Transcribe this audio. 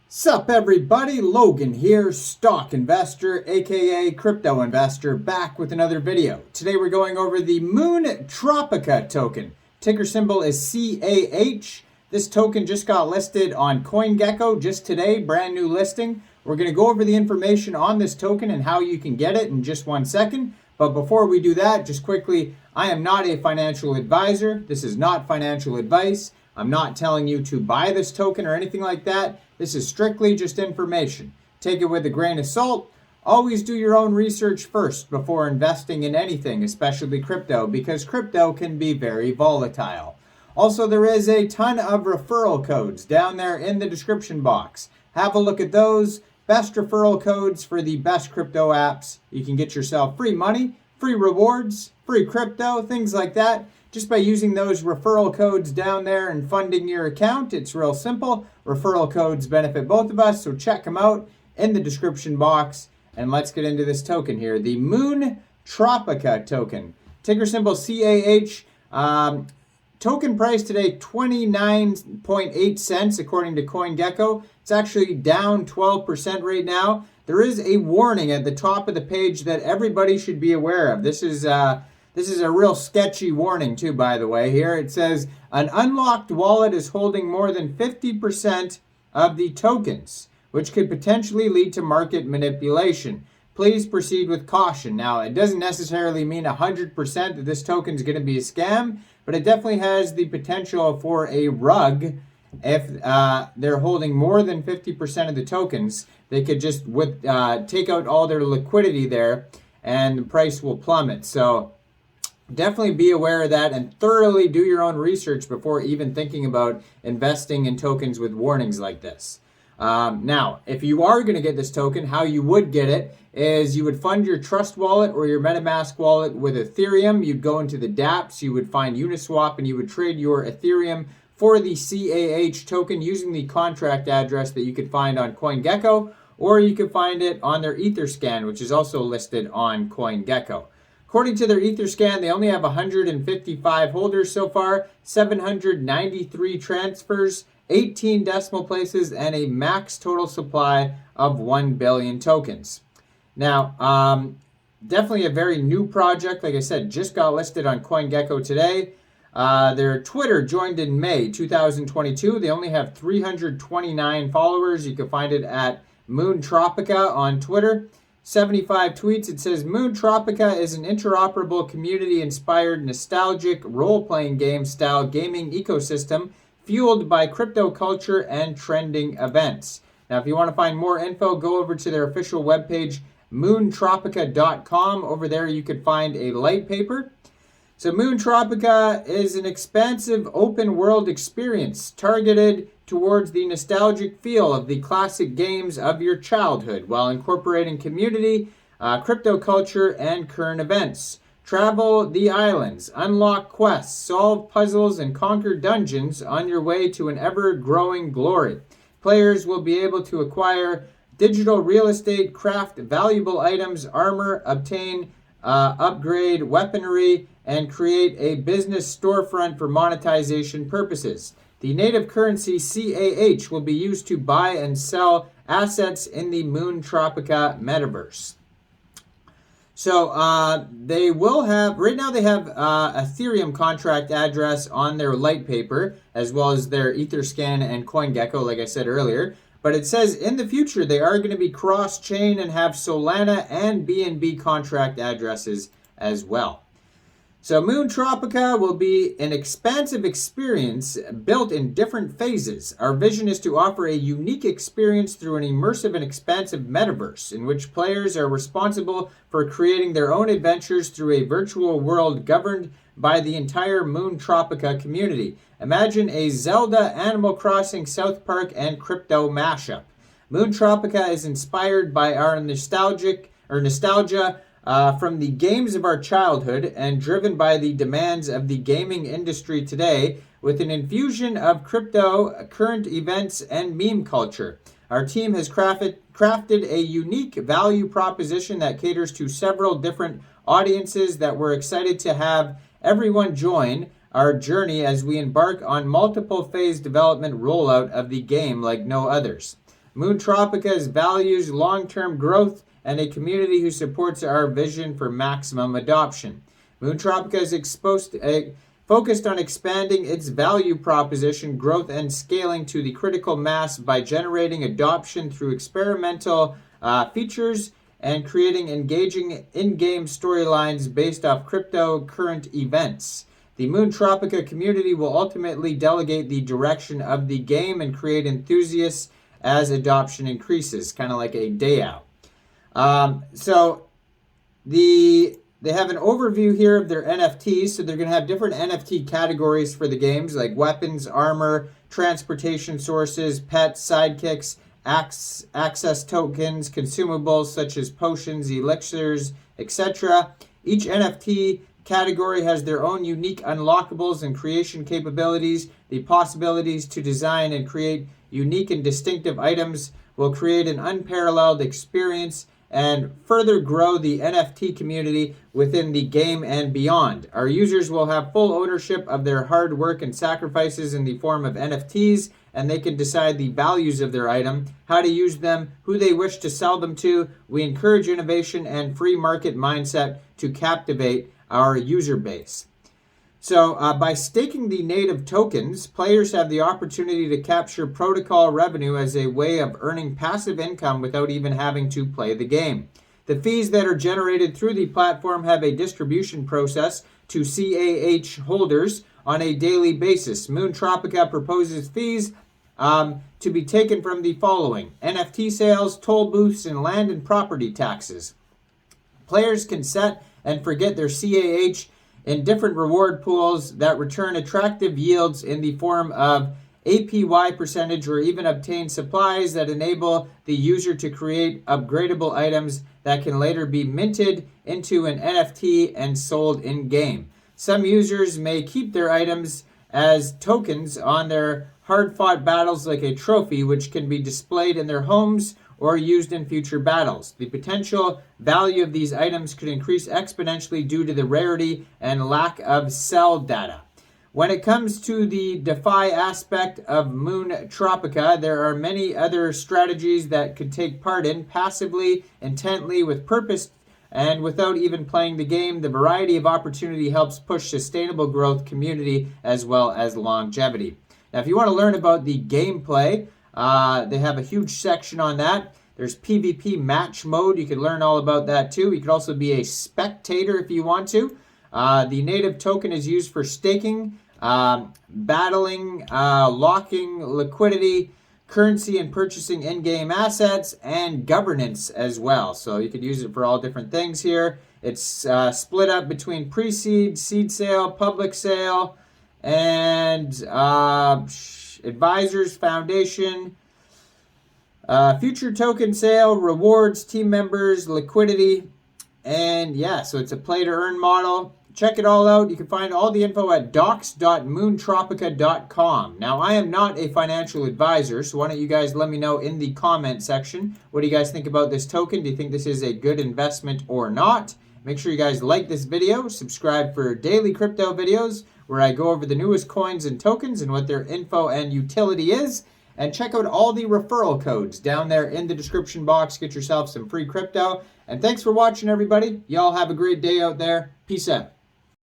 Sup everybody, Logan here, stock investor aka crypto investor, back with another video. Today we're going over the Moontropica token. Ticker symbol is CAH. This token just got listed on CoinGecko just today, brand new listing. We're going to go over the information on this token and how you can get it in just 1 second. But before we do that, just quickly, I am not a financial advisor. This is not financial advice. I'm not telling you to buy this token or anything like that. This is strictly just information. Take it with a grain of salt. Always do your own research first before investing in anything, especially crypto, because crypto can be very volatile. Also, there is a ton of referral codes down there in the description box. Have a look at those. Best referral codes for the best crypto apps. You can get yourself free money, free rewards, free crypto, things like that. Just by using those referral codes down there and funding your account. It's real simple. Referral codes benefit both of us, so check them out in the description box. And let's get into this token here. The Moontropica token. Ticker symbol CAH. Token price today 29.8 cents according to CoinGecko. It's actually down 12% right now. There is a warning at the top of the page that everybody should be aware of. This is a real sketchy warning too, by the way. Here it says, an unlocked wallet is holding more than 50% of the tokens, which could potentially lead to market manipulation. Please proceed with caution. Now, it doesn't necessarily mean 100% that this token is going to be a scam, but it definitely has the potential for a rug. If they're holding more than 50% of the tokens, they could just take out all their liquidity there and the price will plummet. So definitely be aware of that and thoroughly do your own research before even thinking about investing in tokens with warnings like this. Now, if you are going to get this token, how you would get it is you would fund your Trust wallet or your MetaMask wallet with Ethereum. You'd go into the dApps, you would find Uniswap, and you would trade your Ethereum for the CAH token using the contract address that you could find on CoinGecko, or you could find it on their Etherscan, which is also listed on CoinGecko. According to their Etherscan, they only have 155 holders so far, 793 transfers, 18 decimal places, and a max total supply of 1 billion tokens. Now, definitely a very new project. Like I said, just got listed on CoinGecko today. Their Twitter joined in May 2022. They only have 329 followers. You can find it at Moontropica on Twitter. 75 tweets. It says, Moontropica is an interoperable, community-inspired, nostalgic, role-playing game-style gaming ecosystem fueled by crypto culture and trending events. Now, if you want to find more info, go over to their official webpage, moontropica.com. Over there, you could find a light paper. So Moontropica is an expansive open-world experience targeted towards the nostalgic feel of the classic games of your childhood while incorporating community, crypto culture, and current events. Travel the islands, unlock quests, solve puzzles, and conquer dungeons on your way to an ever-growing glory. Players will be able to acquire digital real estate, craft valuable items, armor, obtain, upgrade weaponry, and create a business storefront for monetization purposes. The native currency CAH will be used to buy and sell assets in the Moontropica metaverse. So they will have, right now they have Ethereum contract address on their light paper, as well as their Etherscan and CoinGecko, like I said earlier. But it says in the future they are going to be cross-chain and have Solana and BNB contract addresses as well. So Moontropica will be an expansive experience built in different phases. Our vision is to offer a unique experience through an immersive and expansive metaverse in which players are responsible for creating their own adventures through a virtual world governed by the entire Moontropica community. Imagine a Zelda, Animal Crossing, South Park, and crypto mashup. Moontropica is inspired by our nostalgia from the games of our childhood and driven by the demands of the gaming industry today with an infusion of crypto, current events, and meme culture. Our team has crafted a unique value proposition that caters to several different audiences that we're excited to have everyone join our journey as we embark on multiple phase development rollout of the game like no others. Moontropica values long-term growth and a community who supports our vision for maximum adoption. Moontropica is focused on expanding its value proposition, growth, and scaling to the critical mass by generating adoption through experimental features and creating engaging in-game storylines based off cryptocurrent events. The Moontropica community will ultimately delegate the direction of the game and create enthusiasts as adoption increases, kind of like a day out. They have an overview here of their NFTs. So they're going to have different NFT categories for the games, like weapons, armor, transportation sources, pets, sidekicks, access tokens, consumables such as potions, elixirs, etc. Each NFT category has their own unique unlockables and creation capabilities. The possibilities to design and create unique and distinctive items will create an unparalleled experience and further grow the NFT community within the game and beyond. Our users will have full ownership of their hard work and sacrifices in the form of NFTs, and they can decide the values of their item, how to use them, who they wish to sell them to. We encourage innovation and free market mindset to captivate our user base. So by staking the native tokens, players have the opportunity to capture protocol revenue as a way of earning passive income without even having to play the game. The fees that are generated through the platform have a distribution process to KCEX holders on a daily basis. Moontropica proposes fees to be taken from the following: NFT sales, toll booths, and land and property taxes. Players can set and forget their KCEX in different reward pools that return attractive yields in the form of APY percentage, or even obtain supplies that enable the user to create upgradable items that can later be minted into an NFT and sold in-game. Some users may keep their items as tokens on their hard-fought battles like a trophy, which can be displayed in their homes or used in future battles. The potential value of these items could increase exponentially due to the rarity and lack of sell data. When it comes to the DeFi aspect of Moontropica, there are many other strategies that could take part in passively, intently, with purpose, and without even playing the game. The variety of opportunity helps push sustainable growth, community, as well as longevity. Now, if you want to learn about the gameplay, they have a huge section on that. There's PvP match mode. You can learn all about that too. You could also be a spectator if you want to. The native token is used for staking, battling, locking liquidity, currency, and purchasing in-game assets, and governance as well. So you could use it for all different things here. It's split up between pre-seed, seed sale, public sale, and advisors, foundation, future token sale, rewards, team members, liquidity, and yeah, so it's a play to earn model. Check it all out. You can find all the info at docs.moontropica.com. Now, I am not a financial advisor, so why don't you guys let me know in the comment section, what do you guys think about this token? Do you think this is a good investment or not? Make sure you guys like this video, subscribe for daily crypto videos where I go over the newest coins and tokens and what their info and utility is. And check out all the referral codes down there in the description box. Get yourself some free crypto. And thanks for watching, everybody. Y'all have a great day out there. Peace out.